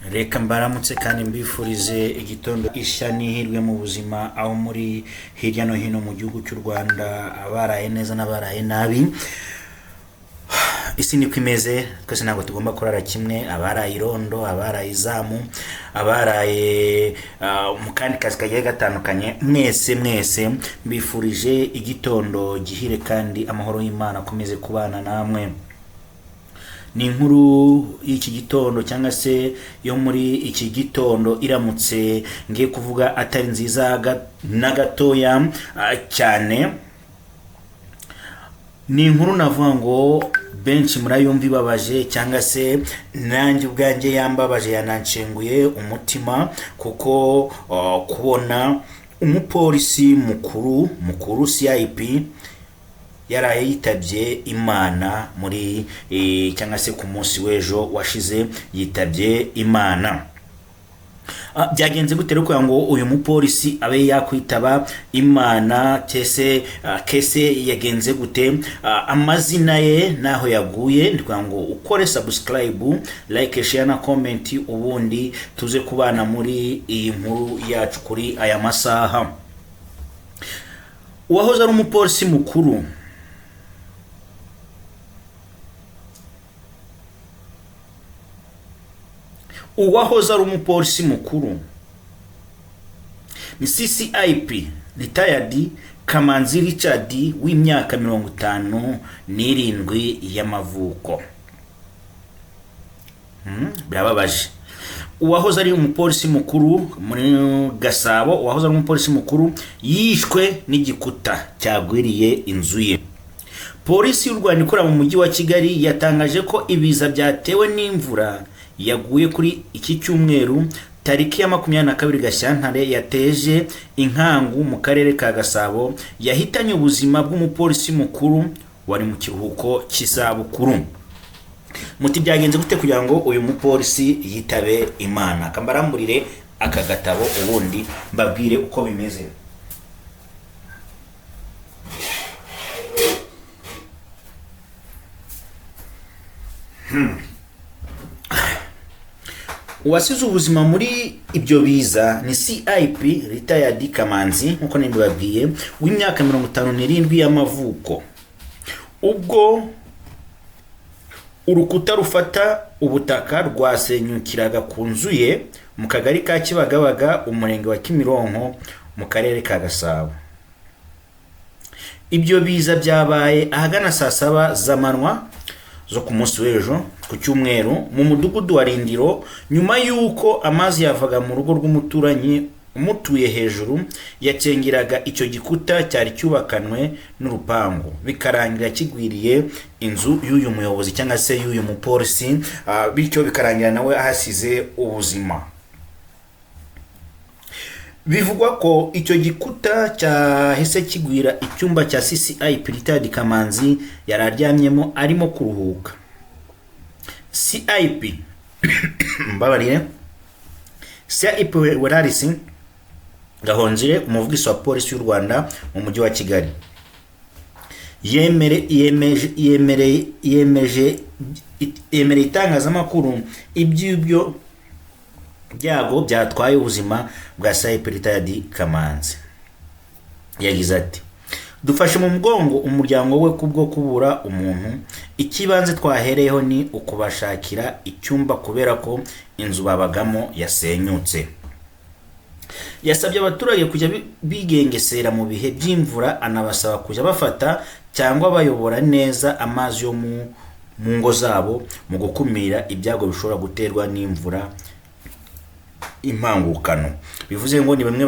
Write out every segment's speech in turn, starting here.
Reka mbaramutse kandi mbifurize igitondo ishya n'ihirwe mu buzima aho muri hirya no hino mu gihugu cy'u Rwanda, abaraye neza n'abaraye nabi. Isi niko imeze, twese ntabwo tugomba kurara kimwe, abaraye irondo, abaraye izamu, abaraye mu kandi kazi kagiye gatandukanye. Mwese mbifurije igitondo gihire kandi amahoro y'Imana akomeze kubana namwe. Ni inkuru y'iki gitondo cyangwa se yo muri iki gitondo iramutse ngiye kuvuga atari nziza na gatoya cyane. Ni inkuru navuga ngo benshi murayumva ibabaje, cyangwa se nanjye ubwanjye yambabaje, yananshenguye umutima, kuko kubona umupolisi mukuru CIP yaraye yitabye Imana muri cyangwa se ku munsi w'ejo washize yitabye Imana. Byagenze gute rero kugira ngo uyu mupolisi abe yakwitaba Imana? Kese yagenze gute? Amazina ye naho yaguye, ndikugira ngo ukore subscribe, like, share na comment, ubundi tuze kubana muri iyi nkuru yacu kuri aya masaha. Uwahoze ari umupolisi mukuru ni CIP retired Kamanzi Richard w'imyaka 57 y'amavuko. Birababaje. Uwahoze ari umupolisi mukuru muri Gasabo, uwahoze ari umupolisi mukuru yishwe n'igikuta cyagwiriye inzu ye. Polisi y'u Rwanda ikora mu mujyi wa Kigali yatangaje ko ibiza byatewe n'imvura yaguye kuri iki cyumweru tariki ya 22 Gashyantare yateje inkangu mu karere ka Gasabo, yahitanye ubuzima bw'umupolisi mukuru wari mu kiruhuko cy'isabukuru. Muti byagenze gute kugira ngo uyu mupolisi yitabe Imana? Kambaramburire aka gatabo ubundi mbabwire uko bimeze. Uwasize ubuzima muri ibyo biza ni CIP retired Kamanzi, nkuko nibabwiye, w'imyaka 57 y'amavuko. Ubwo urukuta rufata ubutaka rwasenyukiraga ku nzu ye mu kagari ka Kibagabaga, umurenge wa Kimironko, mu karere ka Gasabo. Ibyo biza byabaye ahagana saa 7 z'amanywa zo ku munsi w'ejo ku cyumweru mu mudugudu wa Rindiro, nyuma yuko amazi yavaga mu rugo rw'umuturanyi umutuye hejuru yacengeraga icyo gikuta cyari cyubakanwe n'urupangu, bikarangira kigwiriye inzu y'uyu muyobozi cyangwa se y'uyu mupolisi, bityo bikarangira nawe ahasize ubuzima. Bivugwa ko icyo gikuta cyahise kigwira icyumba cya CIP retired Kamanzi yararyamyemo arimo kuruhuka. CIP mbabarire CIP Wararisi Gahonzire, umuvugizi wa polisi y'u Rwanda mu mujyi wa Kigali, yemeje itangazamakuru iby'ibyo byago byatwaye ubuzima bwa CIP retired Kamanzi. Yagize ati: dufashe mu mugongo umuryango we kubwo kubura umuntu. Ikibanze twahereyeho ni ukubashakira icyumba kubera ko inzu babagamo yasenyutse. Yasabye abaturage kujya bigengesera mu bihe by'imvura, anabasaba kujya bafata cyangwa bayobora neza amazi yo mu ngo zabo mu gukumira ibyago bishobora guterwa n'imvura impangukano. Bivuze ngo ni bamwe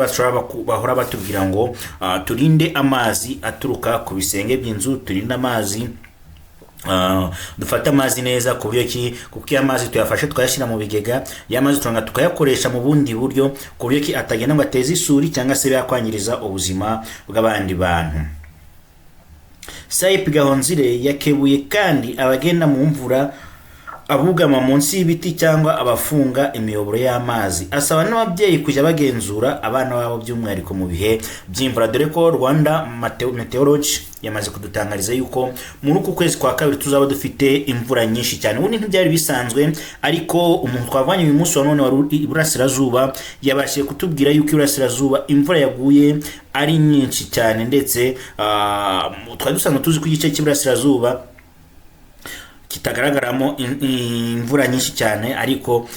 bahora batubwira ngo turinde amazi aturuka ku bisenge by'inzu, turinde amazi, dufata amazi neza ku buryo kuko amazi tuyafashe twayashyira mu bigega, yamazi turanga tukayakoresha mu bundi buryo ku buryo atagenda ngo ateze isuri cyangwa se yakwangiriza ubuzima bw'abandi bantu. CIP Gahonzire yakebuye kandi abagenda mu mvura abugama munsi y'ibiti cyangwa abafunga imiyoboro y'amazi. Asaba n'ababyeyi kujya bagenzura abana babo by'umwihariko mu bihe by'imvura, dore ko Rwanda Meteorology yamaze kudutangariza yuko muri uku kwezi kwa kabiri tuzaba dufite imvura nyinshi cyane. Ubundi ntibyari bisanzwe, ariko umuntu twavanye uyu munsi wa none wari iburasirazuba yabashije kutubwira yuko iburasirazuba imvura yaguye ari nyinshi cyane, ndetse twari dusanzwe tuzi ko igice cy'iburasirazuba kitagaragaramo imvura nyinshi cyane, ariko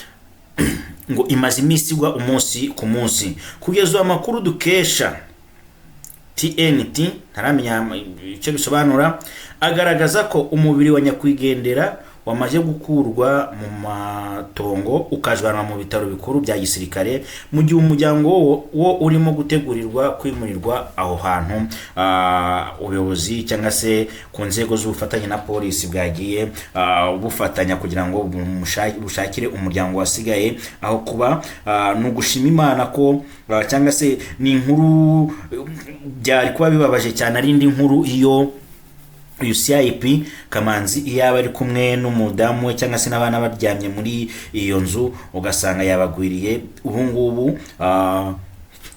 ngo imaze iminsi igwa umunsi ku munsi. Kugeza amakuru dukesha TNT, ntaramenya icyo bisobanura, agaragaza ko umubiri wa nyakwigendera wamaze gukurwa mu matongo ukajwanwa mu bitaro bikuru bya gisirikare, mu gihe umuryango wo urimo gutegurirwa kwimurirwa aho hantu. Ubuyobozi cyangwa se ku nzego z'ubufatanye na polisi bwagiye bufatanya kugira ngo bushakire umuryango wasigaye aho kuba. No gushima Imana ko cyangwa se ni inkuru byari kuba bibabaje cyane ari indi nkuru iyo UCIP Kamanzi iyaba ari kumwe n'umudamu we cyangwa se n'abana baryamye muri iyo nzu ugasanga yabagwiriye. Ubu ngubu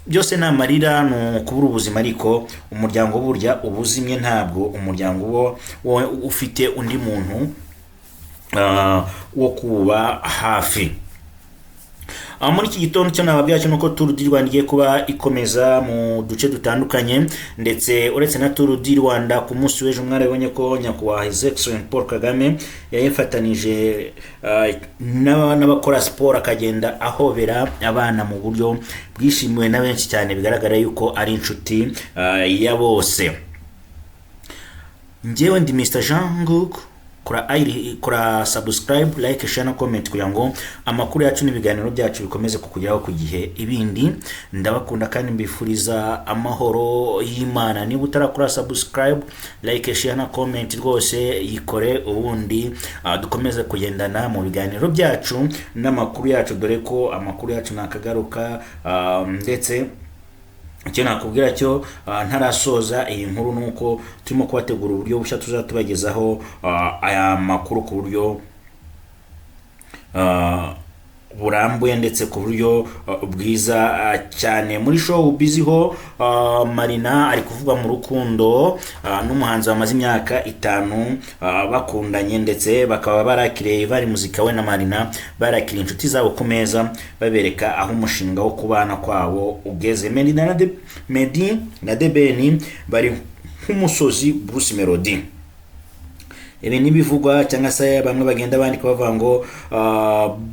byose n'amarira no kubura ubuzima, ariko umuryango burya ubuzimye, ntabwo umuryango wo ufite undi muntu wo kuba hafi. Muri iki gitondo cyo nababwira cyo nuko Tour du Rwanda igiye kuba ikomeza mu duce dutandukanye, ndetse uretse na Tour du Rwanda ku munsi w'ejo mwarabonye ko nyakubahwa His Excellency Paul Kagame yayifatanije n'abakora siporo akagenda ahobera abana mu buryo bwishimiwe na benshi cyane, bigaragara yuko ari inshuti ya bose. Njyewe ndi Mr. Jean Nguk, kora subscribe, like, share na comment kugira ngo amakuru yacu n'ibiganiro byacu bikomeze kukugeraho ku gihe. Ibindi ndabakunda kandi mbifuriza amahoro y'Imana. Niba utarakora subscribe, like, share na comment rwose yikore, ubundi dukomeze kugendana mu biganiro byacu n'amakuru yacu, dore ko amakuru yacu nakagaruka. Ndetse icyo nakubwira cyo ntarasoza iyi nkuru nuko turimo kubategura uburyo bushya tuzatubagezaho aya makuru ku buryo burambuye ndetse ku buryo bwiza cyane. Muri show biziho Marina ari kuvuga mu rukundo n'umuhanzi wamaze imyaka 5 bakundanye, ndetse bakaba barakiriye bari muzika we na Marina barakiriye inshuti zabo ku meza babereka aho umushinga wo kubana kwabo ugeze. Meddy na The Ben bari nk'umusozi Bruce Melody. Ibi nibivugwa cyangwa se bamwe bagenda bandika bavuga ngo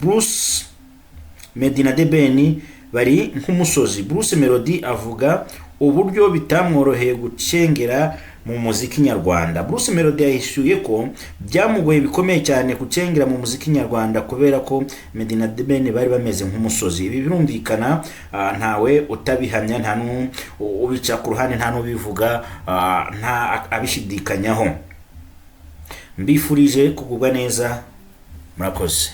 Bruce Meddy na The Ben bari nk'umusozi. Bruce Melody avuga uburyo bitamworoheye gucengera mu muziki nyarwanda. Bruce Melody yahishuye ko byamugoye bikomeye cyane gucengera mu muziki nyarwanda kubera ko Meddy na The Ben bari bameze nk'umusozi. Ibi birumvikana, ntawe utabihamya, nta ubica ku ruhande, nta n'ubivuga, nta abishidikanyaho. Mbifurije kugubwa neza, murakoze.